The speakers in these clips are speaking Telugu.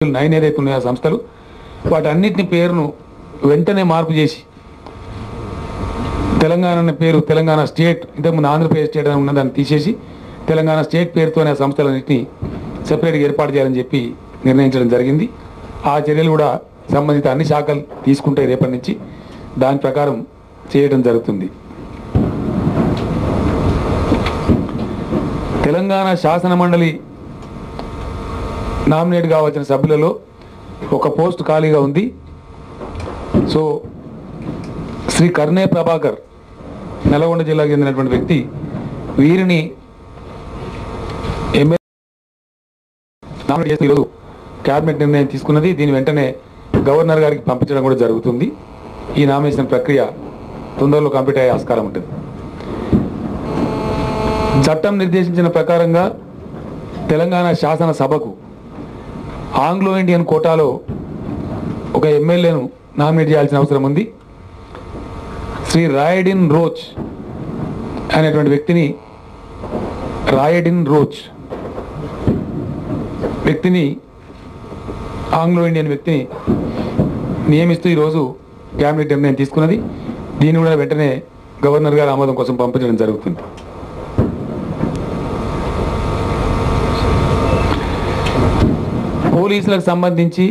9 ఏదైతే ఉన్నాయో సంస్థలు వాటన్నిటిని పేరును వెంటనే మార్పు చేసి తెలంగాణ అనే పేరు తెలంగాణ స్టేట్ ఇంతకుముందు ఆంధ్రప్రదేశ్ స్టేట్ అని ఉన్నదాన్ని తీసేసి తెలంగాణ స్టేట్ పేరుతోనే ఆ సంస్థలన్నింటినీ సెపరేట్గా ఏర్పాటు చేయాలని చెప్పి నిర్ణయించడం జరిగింది. ఆ చర్యలు కూడా సంబంధిత అన్ని శాఖలు తీసుకుంటాయి రేపటి నుంచి. దాని ప్రకారం చేయడం జరుగుతుంది. తెలంగాణ శాసన మండలి నామినేట్ కావాల్సిన సభ్యులలో ఒక పోస్ట్ ఖాళీగా ఉంది. సో శ్రీ కర్నే ప్రభాకర్ నల్గొండ జిల్లాకు చెందినటువంటి వ్యక్తి, వీరిని ఎమ్మెల్యే నామినేట్ చేసి ఈరోజు క్యాబినెట్ నిర్ణయం తీసుకున్నది. దీని వెంటనే గవర్నర్ గారికి పంపించడం కూడా జరుగుతుంది. ఈ నామినేషన్ ప్రక్రియ తొందరలో కంప్లీట్ అయ్యే ఆస్కారం ఉంటుంది. చట్టం నిర్దేశించిన ప్రకారంగా తెలంగాణ శాసన సభకు ఆంగ్లో ఇండియన్ కోటాలో ఒక ఎమ్మెల్యేను నామినేట్ చేయాల్సిన అవసరం ఉంది. శ్రీ రాయడిన్ రోజ్ అనేటువంటి వ్యక్తిని ఆంగ్లో ఇండియన్ వ్యక్తిని నియమిస్తూ ఈరోజు క్యాబినెట్ నిర్ణయం తీసుకున్నది. దీన్ని కూడా వెంటనే గవర్నర్ గారి ఆమోదం కోసం పంపించడం జరుగుతుంది. పోలీసులకు సంబంధించి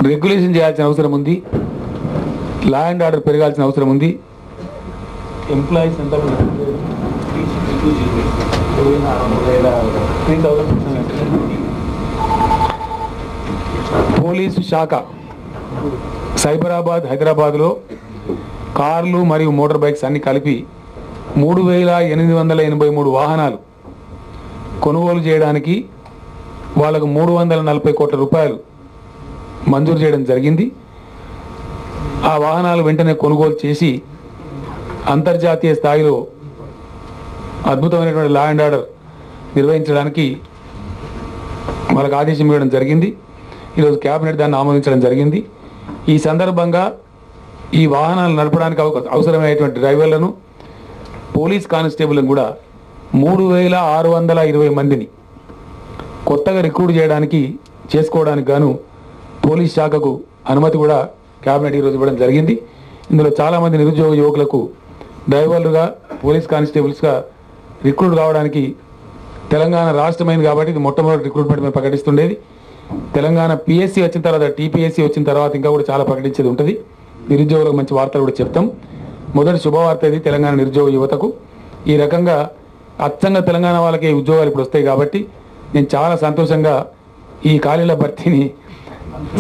రెగ్యులేషన్ చేయాల్సిన అవసరం ఉంది. లా అండ్ ఆర్డర్ పెరగాల్సిన అవసరం ఉంది. ఎంప్లాయీస్ ఎంత పోలీసు శాఖ సైబరాబాద్, హైదరాబాద్లో కార్లు మరియు మోటార్ బైక్స్ అన్ని కలిపి 3,883 వాహనాలు కొనుగోలు చేయడానికి వాళ్ళకు 340 కోట్ల రూపాయలు మంజూరు చేయడం జరిగింది. ఆ వాహనాలు వెంటనే కొనుగోలు చేసి అంతర్జాతీయ స్థాయిలో అద్భుతమైనటువంటి లా అండ్ ఆర్డర్ నిర్వహించడానికి వాళ్ళకు ఆదేశం ఇవ్వడం జరిగింది. ఈరోజు క్యాబినెట్ దాన్ని ఆమోదించడం జరిగింది. ఈ సందర్భంగా ఈ వాహనాలు నడపడానికి అవసరమైనటువంటి డ్రైవర్లను, పోలీస్ కానిస్టేబుల్ని కూడా 3,620 మందిని కొత్తగా రిక్రూట్ చేసుకోవడానికి గాను పోలీస్ శాఖకు అనుమతి కూడా క్యాబినెట్ ఈరోజు ఇవ్వడం జరిగింది. ఇందులో చాలామంది నిరుద్యోగ యువకులకు డ్రైవర్లుగా, పోలీస్ కానిస్టేబుల్స్గా రిక్రూట్ కావడానికి తెలంగాణ రాష్ట్రమైంది కాబట్టి ఇది మొట్టమొదటి రిక్రూట్మెంట్ మేము ప్రకటిస్తుండేది. తెలంగాణ పిఎస్సి వచ్చిన తర్వాత, టీపీఎస్సి వచ్చిన తర్వాత ఇంకా కూడా చాలా ప్రకటించేది ఉంటుంది. నిరుద్యోగులకు మంచి వార్తలు కూడా చెప్తాం. మొదటి శుభవార్త ఇది తెలంగాణ నిరుద్యోగ యువతకు. ఈ రకంగా అచ్చంగా తెలంగాణ వాళ్ళకి ఉద్యోగాలు ఇప్పుడు వస్తాయి కాబట్టి నేను చాలా సంతోషంగా ఈ ఖాళీల భర్తీని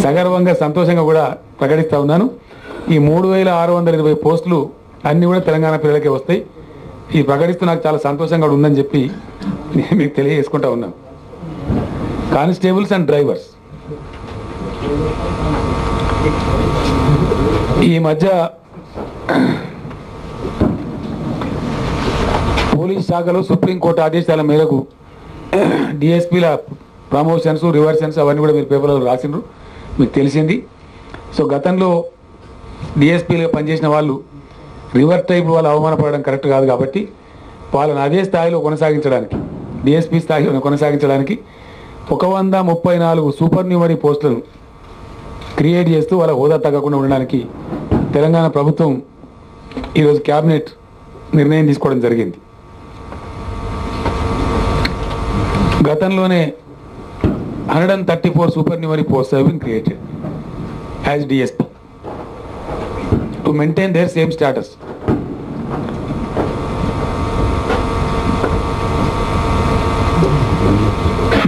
సగర్వంగా సంతోషంగా కూడా ప్రకటిస్తూ ఉన్నాను. ఈ 3,620 పోస్టులు అన్నీ కూడా తెలంగాణ పిల్లలకే వస్తాయి. ఈ ప్రకటిస్తూ నాకు చాలా సంతోషంగా ఉందని చెప్పి నేను మీకు తెలియజేసుకుంటా ఉన్నాను. కానిస్టేబుల్స్ అండ్ డ్రైవర్స్ ఈ మధ్య పోలీస్ శాఖలో సుప్రీంకోర్టు ఆదేశాల మేరకు డిఎస్పీల ప్రమోషన్స్, రివర్షన్స్ అవన్నీ కూడా మీరు పేపర్లో రాసిండ్రు, మీకు తెలిసింది. సో గతంలో డిఎస్పీలుగా పనిచేసిన వాళ్ళు రివర్ టైప్ వాళ్ళు అవమానపడడం కరెక్ట్ కాదు కాబట్టి వాళ్ళని అదే స్థాయిలో కొనసాగించడానికి, డిఎస్పీ స్థాయిలో కొనసాగించడానికి 134 సూపర్ న్యూమరీ పోస్టులను క్రియేట్ చేస్తూ వాళ్ళ హోదా తగ్గకుండా ఉండడానికి తెలంగాణ ప్రభుత్వం ఈరోజు క్యాబినెట్ నిర్ణయం తీసుకోవడం జరిగింది. గతంలోనే 134 super న్యూమరీ posts have been created as DSP to maintain their same status.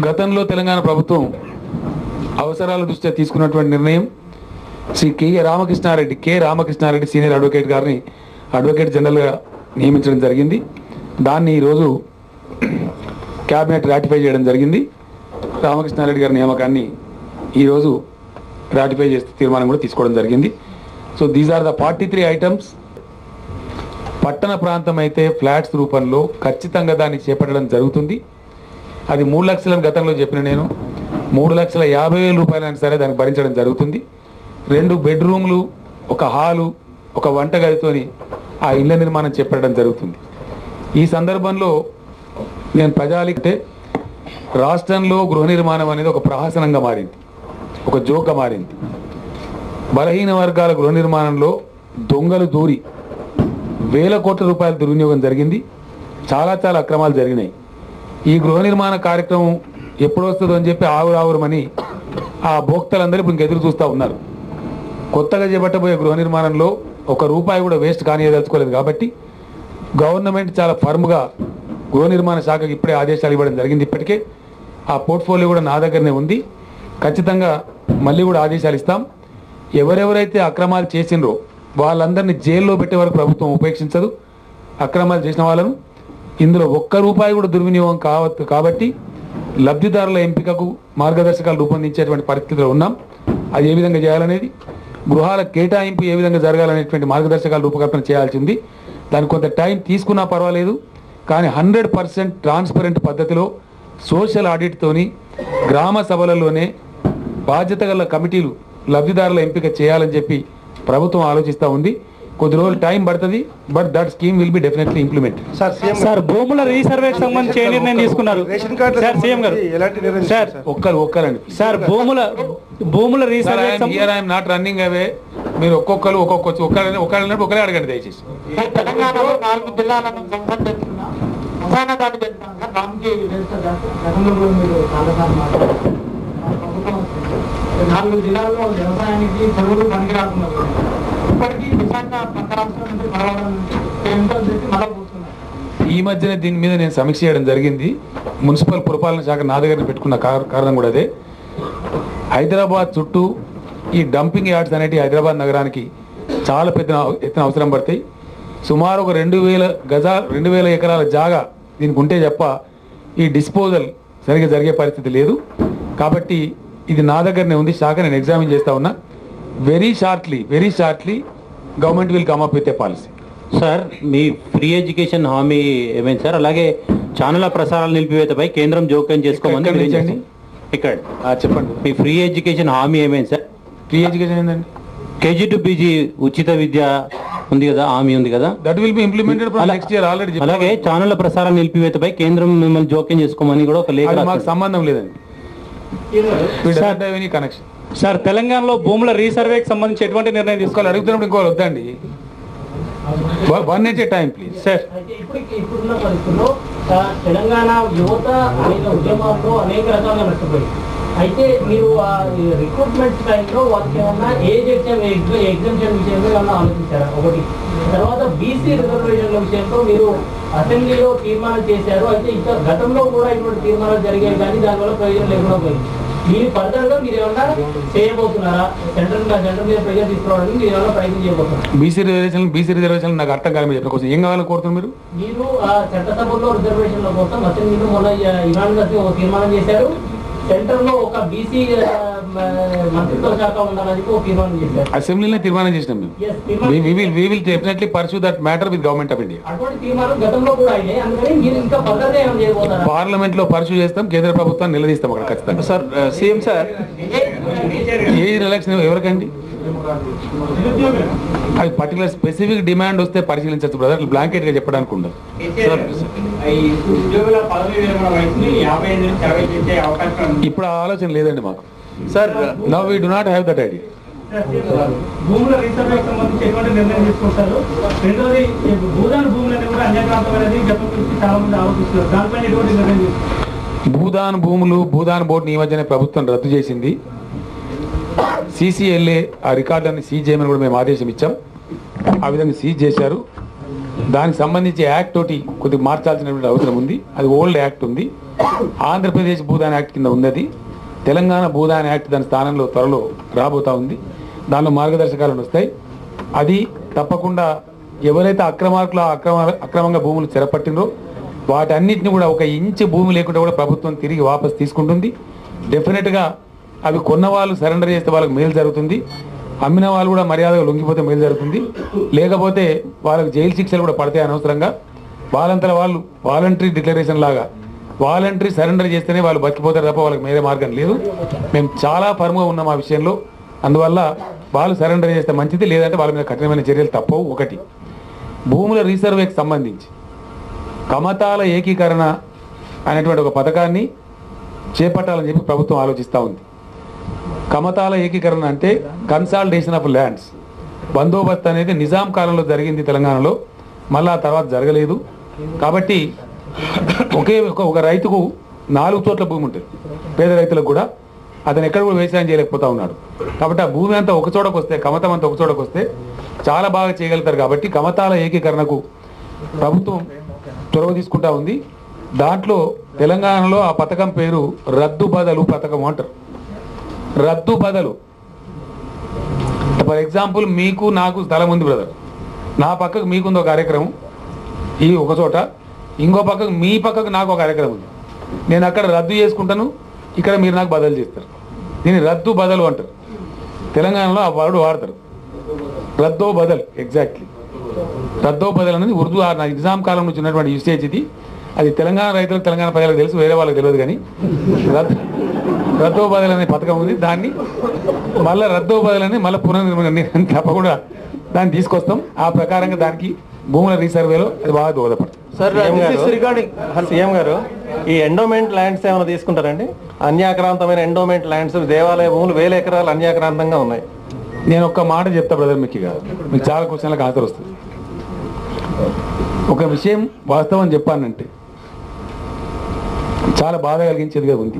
గతంలో తెలంగాణ ప్రభుత్వం అవసరాల దృష్ట్యా తీసుకున్నటువంటి నిర్ణయం Shri K Ramakrishna Reddy senior advocate గారిని అడ్వకేట్ జనరల్గా నియమించడం జరిగింది. దాన్ని ఈరోజు క్యాబినెట్ రాటిఫై చేయడం జరిగింది. రామకృష్ణారెడ్డి గారి నియామకాన్ని ఈరోజు రాటిఫై చేస్తే తీర్మానం కూడా తీసుకోవడం జరిగింది. So these are the 43 items. పట్టణ ప్రాంతం అయితే ఫ్లాట్స్ రూపంలో ఖచ్చితంగా దాన్ని చేపట్టడం జరుగుతుంది. అది 3 లక్షలను గతంలో చెప్పిన నేను 3,50,000 రూపాయలైనా సరే దాన్ని భరించడం జరుగుతుంది. 2 బెడ్రూమ్లు, ఒక హాలు, ఒక వంటగదితోని ఆ ఇళ్ల నిర్మాణం చేపట్టడం జరుగుతుంది. ఈ సందర్భంలో నేను ప్రజాలిస్తే రాష్ట్రంలో గృహ నిర్మాణం అనేది ఒక ప్రహసనంగా మారింది, ఒక జోక్గా మారింది. బలహీన వర్గాల గృహ నిర్మాణంలో దొంగలు దూరి వేల కోట్ల రూపాయల దుర్వినియోగం జరిగింది. చాలా అక్రమాలు జరిగినాయి. ఈ గృహ నిర్మాణ కార్యక్రమం ఎప్పుడు వస్తుందో అని చెప్పి ఆవురావురమని ఆ భోక్తలందరూ ఇప్పుడు ఎదురు చూస్తూ ఉన్నారు. కొత్తగా చేపట్టబోయే గృహ నిర్మాణంలో ఒక రూపాయి కూడా వేస్ట్ కానియదలుచుకోలేదు. కాబట్టి గవర్నమెంట్ చాలా ఫర్మ్గా గృహ నిర్మాణ శాఖకి ఇప్పుడే ఆదేశాలు ఇవ్వడం జరిగింది. ఇప్పటికే ఆ పోర్ట్ఫోలియో కూడా నా దగ్గరనే ఉంది. ఖచ్చితంగా మళ్ళీ కూడా ఆదేశాలు ఇస్తాం. ఎవరెవరైతే అక్రమాలు చేసినరో వాళ్ళందరినీ జైల్లో పెట్టే వరకు ప్రభుత్వం ఉపేక్షించదు. అక్రమాలు చేసిన వాళ్ళను ఇందులో ఒక్క రూపాయి కూడా దుర్వినియోగం కావద్దు. కాబట్టి లబ్ధిదారుల ఎంపికకు మార్గదర్శకాలు రూపొందించేటువంటి పరిస్థితిలో ఉన్నాం. అది ఏ విధంగా చేయాలనేది, గృహాల కేటాయింపు ఏ విధంగా జరగాలనేటువంటి మార్గదర్శకాలు రూపకల్పన చేయాల్సింది. దానికి కొంత టైం తీసుకున్నా పర్వాలేదు, కానీ 100% ట్రాన్స్పరెంట్ పద్ధతిలో సోషల్ ఆడిట్తోని గ్రామ సభలలోనే బాధ్యత గల కమిటీలు లబ్ధిదారుల ఎంపిక చేయాలని చెప్పి ప్రభుత్వం ఆలోచిస్తూ ఉంది. కొద్ది రోజులు టైం పడుతుంది, but that scheme will be definitely implemented. Sir భూముల రీసర్వేకి సంబంధించి ఏ నిర్ణయం తీసుకున్నారు సార్ సీఎం గారు? సార్ ఒక్కరండి సార్ భూముల resurvey I'm not running away. మీరు ఒక్కొక్కరు ఒకరే అడగండి దయచేసి. తెలంగాణలో 4 జిల్లాలను జిల్లాల్లో వ్యవసాయానికి చెరువులు పనికి రాకున్నారు. ఇప్పటికీ విశాఖ పక్క రాష్ట్రం నుంచి మళ్ళా పోతున్నారు. ఈ మధ్యనే దీని మీద నేను సమీక్ష చేయడం జరిగింది. మున్సిపల్ పురపాలన శాఖ నా దగ్గర పెట్టుకున్న కారణం కూడా అదే. హైదరాబాద్ చుట్టూ ఈ డంపింగ్ యార్డ్స్ అనేవి హైదరాబాద్ నగరానికి చాలా పెద్ద ఎత్తున అవసరం పడతాయి. సుమారు ఒక 2000 ఎకరాల జాగా దీనికి ఉంటే తప్ప ఈ డిస్పోజల్ సరిగ్గా జరిగే పరిస్థితి లేదు. కాబట్టి ఇది నా దగ్గరనే ఉంది, శాఖ నేను ఎగ్జామిన్ చేస్తా ఉన్నా. Very shortly government will come up with a policy. Sir me free education హామీ ఏమైంది సార్? అలాగే ఛానళ్ల ప్రసారాల నిలిపివేతపై కేంద్రం జోక్యం చేసుకోమని ఇక్కడ చెప్పండి. మీ ఫ్రీ ఎడ్యుకేషన్ హామీ ఏమైంది సార్? ఫ్రీ ఎడ్యుకేషన్ ఏంటండి? KG to PG ఉచిత విద్య ఉంది కదా, హామీ ఉంది కదా, that will be implemented from next year already. అలాగే ఛానళ్ల ప్రసారాల నిలిపివేతపై కేంద్రం మిమ్మల్ని జోక్యం చేసుకోమని కూడా ఒక లేఖ. మాకు సంబంధం లేదండి, కనెక్షన్. సార్ తెలంగాణలో భూముల రీసర్వేకి సంబంధించి ఎటువంటి నిర్ణయం తీసుకోవాలి అడుగుతున్నప్పుడు ఇంకో వద్దండి. 1 at a time please. Sir ఇప్పుడున్న పరిస్థితుల్లో తెలంగాణ యువత అనేక ఉద్యమాల్లో అనేక రకాలుగా నష్టపోయింది. అయితే మీరు రిక్రూట్మెంట్ టైంలో వాళ్ళకి ఏమన్నా ఏజ్ ఎగ్జామ్షన్ విషయంలో ఏమన్నా ఆలోచించారా? ఒకటి. తర్వాత బీసీ రిజర్వేషన్ల విషయంలో మీరు అసెంబ్లీలో తీర్మానం చేశారు. అయితే ఇంకా గతంలో కూడా ఇటువంటి తీర్మానాలు జరిగాయి, కానీ దానివల్ల ప్రయోజనం లేకుండా పోయింది. మీరు ఫర్దర్గా మీరు ఏమన్నా చేయబోతున్నారా? సెంట్రల్ మీద ప్రెజర్ తీసుకురావడానికి మీరు ఏమన్నా ప్రయత్నం చేయబోతున్నారా? బీసీ రిజర్వేషన్ నాకు అర్థం కాలేదు. చెప్పిన కోసం ఏం కావాలని కోరుతున్నారు మీరు? చట్టసభలో రిజర్వేషన్ల కోసం అసెంబ్లీలో మొన్న ఇవాన్ గారికి ఒక తీర్మానం చేశారు. సెంటర్ లో ఒక బీసీ మంత్రిత్వ శాఖ ఉండాలని ఒక తీర్మానం చేశారు. అసెంబ్లీలో తీర్మానం చేసినాం మేము. We will definitely pursue that matter with Government of India. అటువంటి తీర్మానం గతంలో కూడా అయినాయి. అందుకని మీరు ఇంకా ఫర్దర్గా ఏమైనా చేయబోతారా? పార్లమెంట్ లో పర్సూ చేస్తాం, కేంద్ర ప్రభుత్వాన్ని నిలదీస్తాం అక్కడ ఖచ్చితంగా. Sir CM sir age relaxation ఎవరికండి? అది పర్టికులర్ స్పెసిఫిక్ డిమాండ్ వస్తే పరిశీలించవచ్చు బ్రదర్, బ్లాంకెట్ గా చెప్పడానికి ఉండదు. ఇప్పుడు ఆ ఆలోచన లేదండి మాకు. Sir now we do not have that idea. భూముల రీసర్వేకి సంబంధించి ఎటువంటి నిర్ణయం తీసుకుంటారు? రెండోది భూదాన భూములని కూడా అన్యక్రాంతం అనేది గతం నుంచి చాలా మంది ఆలోచిస్తున్నారు. దానిపైన ఎటువంటి నిర్ణయం తీసుకుంటారు? భూదాన్ బోర్డు ఈ మధ్యనే ప్రభుత్వం రద్దు చేసింది. CCLA ఆ రికార్డులను సీజ్ చేయమని కూడా మేము ఆదేశం ఇచ్చాం. ఆ విధంగా సీజ్ చేశారు. దానికి సంబంధించి యాక్ట్ తోటి కొద్దిగా మార్చాల్సినటువంటి అవసరం ఉంది. అది ఓల్డ్ యాక్ట్ ఉంది. ఆంధ్రప్రదేశ్ భూదాన్ యాక్ట్ కింద ఉన్నది. తెలంగాణ భూదాన్ యాక్ట్ దాని స్థానంలో త్వరలో రాబోతా ఉంది. దానిలో మార్గదర్శకాలను వస్తాయి. అది తప్పకుండా ఎవరైతే అక్రమంగా భూములు చెరపట్టినరో వాటన్నిటిని కూడా 1 ఇంచు భూమి లేకుండా కూడా ప్రభుత్వం తిరిగి వాపసు తీసుకుంటుంది. డెఫినెట్గా అవి కొన్న వాళ్ళు సరెండర్ చేస్తే వాళ్ళకి మేలు జరుగుతుంది. అమ్మిన వాళ్ళు కూడా మర్యాదగా లొంగిపోతే మేలు జరుగుతుంది. లేకపోతే వాళ్ళకి జైలు శిక్షలు కూడా పడతాయి అనవసరంగా. వాళ్ళంతలో వాళ్ళు వాలంటరీ డిక్లరేషన్ లాగా వాలంటరీ సరెండర్ చేస్తేనే వాళ్ళు బతికిపోతారు తప్ప వాళ్ళకి వేరే మార్గం లేదు. మేము చాలా ఫర్మ్గా ఉన్నాం ఆ విషయంలో. అందువల్ల వాళ్ళు సరెండర్ చేస్తే మంచిది, లేదంటే వాళ్ళ మీద కఠినమైన చర్యలు తప్పవు. ఒకటి, భూముల రీసర్వేకి సంబంధించి కమతాల ఏకీకరణ అనేటువంటి ఒక పథకాన్ని చేపట్టాలని చెప్పి ప్రభుత్వం ఆలోచిస్తూ ఉంది. కమతాల ఏకీకరణ అంటే కన్సాలిడేషన్ ఆఫ్ ల్యాండ్స్. బందోబస్తు అనేది నిజాం కాలంలో జరిగింది తెలంగాణలో, మళ్ళీ ఆ తర్వాత జరగలేదు. కాబట్టి ఒక రైతుకు 4 చోట్ల భూమి ఉంటుంది, పేద రైతులకు కూడా. అతను ఎక్కడ కూడా వ్యవసాయం చేయలేకపోతా ఉన్నాడు. కాబట్టి ఆ భూమి అంతా ఒక చోటకు వస్తే, కమతం అంతా ఒక చోటకు వస్తే చాలా బాగా చేయగలుగుతారు. కాబట్టి కమతాల ఏకీకరణకు ప్రభుత్వం చొరవ తీసుకుంటా ఉంది. దాంట్లో తెలంగాణలో ఆ పథకం పేరు రద్దు బదలు పథకం అంటారు. రద్దు బదలు. ఫర్ ఎగ్జాంపుల్, మీకు నాకు స్థలం ఉంది బ్రదర్, నా పక్కకు మీకుంది ఒక కార్యక్రమం ఈ ఒక చోట, ఇంకో పక్కకు మీ పక్కకు నాకు ఒక కార్యక్రమం ఉంది. నేను అక్కడ రద్దు చేసుకుంటాను, ఇక్కడ మీరు నాకు బదలు చేస్తారు. దీన్ని రద్దు బదలు అంటారు. తెలంగాణలో ఆ వర్డ్ వాడతారు, రద్దో బదల్. ఎగ్జాక్ట్లీ రద్దో బదల్ అనేది ఉర్దూ నిజాం కాలం నుంచి ఉన్నటువంటి యూసేజ్ ఇది. అది తెలంగాణ రైతులకు, తెలంగాణ ప్రజలకు తెలుసు, వేరే వాళ్ళకి తెలియదు. కానీ రద్దో బదల్ అనే పథకం ఉంది. దాన్ని మళ్ళీ రద్దో బదల్ అని మళ్ళీ పునర్నిర్మాణం తప్పకుండా దాన్ని తీసుకొస్తాం. ఆ ప్రకారంగా దానికి భూముల రీసర్వేలో అది బాగా దోహదపడుతుంది. సార్, సీఎం గారు ఈ ఎండోమెంట్ ల్యాండ్స్ ఏమైనా తీసుకుంటారండి? అన్యాక్రాంతమైన ఎండోమెంట్ ల్యాండ్స్, దేవాలయ భూములు 1000 ఎకరాలు అన్యాక్రాంతంగా ఉన్నాయి. నేను ఒక్క మాట చెప్తా బ్రదర్, మీకు మీకు చాలా క్వశ్చన్లకు ఆన్సర్ వస్తుంది. ఒక విషయం వాస్తవం చెప్పానంటే చాలా బాధ కలిగించేదిగా ఉంది.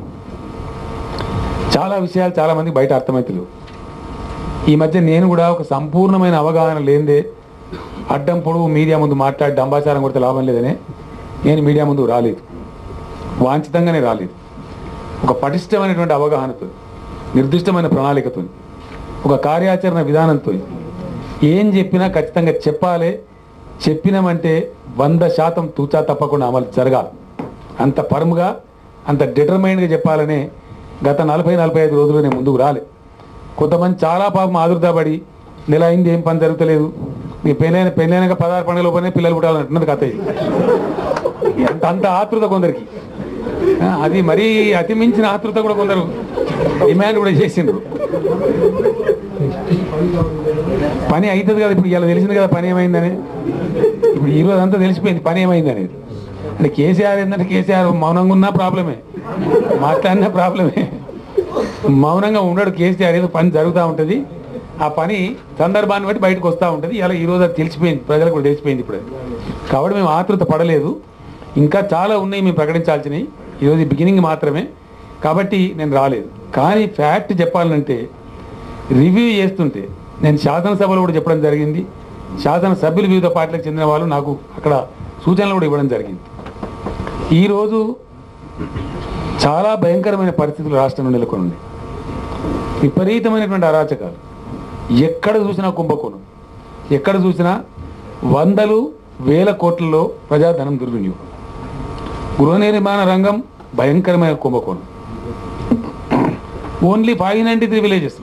చాలా విషయాలు చాలా మంది బయట అర్థమవుతలేవు. ఈ మధ్య నేను కూడా ఒక సంపూర్ణమైన అవగాహన లేదే అడ్డం పొడవు మీడియా ముందు మాట్లాడి డంబాచారం కొడితే లాభం లేదనే నేను మీడియా ముందు రాలేదు, వాంఛితంగానే రాలేదు. ఒక పటిష్టమైనటువంటి అవగాహనతో, నిర్దిష్టమైన ప్రణాళికతో, ఒక కార్యాచరణ విధానంతో ఏం చెప్పినా ఖచ్చితంగా చెప్పాలి. చెప్పినామంటే 100% తూచా తప్పకుండా అమలు జరగాలి. అంత పరముగా, అంత డిటర్మైన్డ్గా చెప్పాలనే గత 40-45 రోజులు నేను ముందుకు రాలే. కొంతమంది చాలా పాపం ఆదుర్దాపడి నెల అయింది ఏం పని జరుగుతలేదు, మీ పెళ్ళైనాక 16 పండుగ లోపలనే పిల్లలు పుట్టాలంటున్నది కథ ఇది. అంత ఆతృత కొందరికి, అది మరీ అతి మించిన ఆతృత కూడా కొందరు డిమాండ్ కూడా చేసిండ్రు. పని అవుతుంది కదా, ఇప్పుడు ఇలా తెలిసింది కదా పని ఏమైందని. ఇప్పుడు ఈరోజు అంతా తెలిసిపోయింది పని ఏమైంది అనేది. అంటే కేసీఆర్ ఏంటంటే కేసీఆర్ మౌనంగా ఉన్నా ప్రాబ్లమే, మాట్లాడినా ప్రాబ్లమే. మౌనంగా ఉండడు కేసీఆర్, ఏదో పని జరుగుతూ ఉంటుంది. ఆ పని సందర్భాన్ని బట్టి బయటకు వస్తూ ఉంటుంది. ఇలా ఈరోజు అది తెలిసిపోయింది, ప్రజలకు కూడా తెలిసిపోయింది ఇప్పుడు. కాబట్టి మేము ఆతృత పడలేదు. ఇంకా చాలా ఉన్నాయి మేము ప్రకటించాల్సినవి. ఈరోజు బిగినింగ్ మాత్రమే, కాబట్టి నేను రాలేదు. కానీ ఫ్యాక్ట్ చెప్పాలంటే రివ్యూ చేస్తుంటే నేను శాసనసభలో కూడా చెప్పడం జరిగింది. శాసనసభ్యులు వివిధ పార్టీలకు చెందిన వాళ్ళు నాకు అక్కడ సూచనలు కూడా ఇవ్వడం జరిగింది. ఈరోజు చాలా భయంకరమైన పరిస్థితులు రాష్ట్రంలో నెలకొని ఉన్నాయి. విపరీతమైనటువంటి అరాచకాలు, ఎక్కడ చూసినా కుంభకోణం, ఎక్కడ చూసినా 100,000 కోట్లలో ప్రజాధనం దుర్వినియోగం. గృహ నిర్మాణ రంగం భయంకరమైన కుంభకోణం. ఓన్లీ 593 విలేజెస్,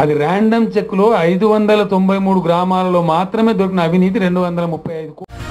అది ర్యాండమ్ చెక్లో 593 గ్రామాలలో మాత్రమే దొరికిన అవినీతి 235 కోట్లు.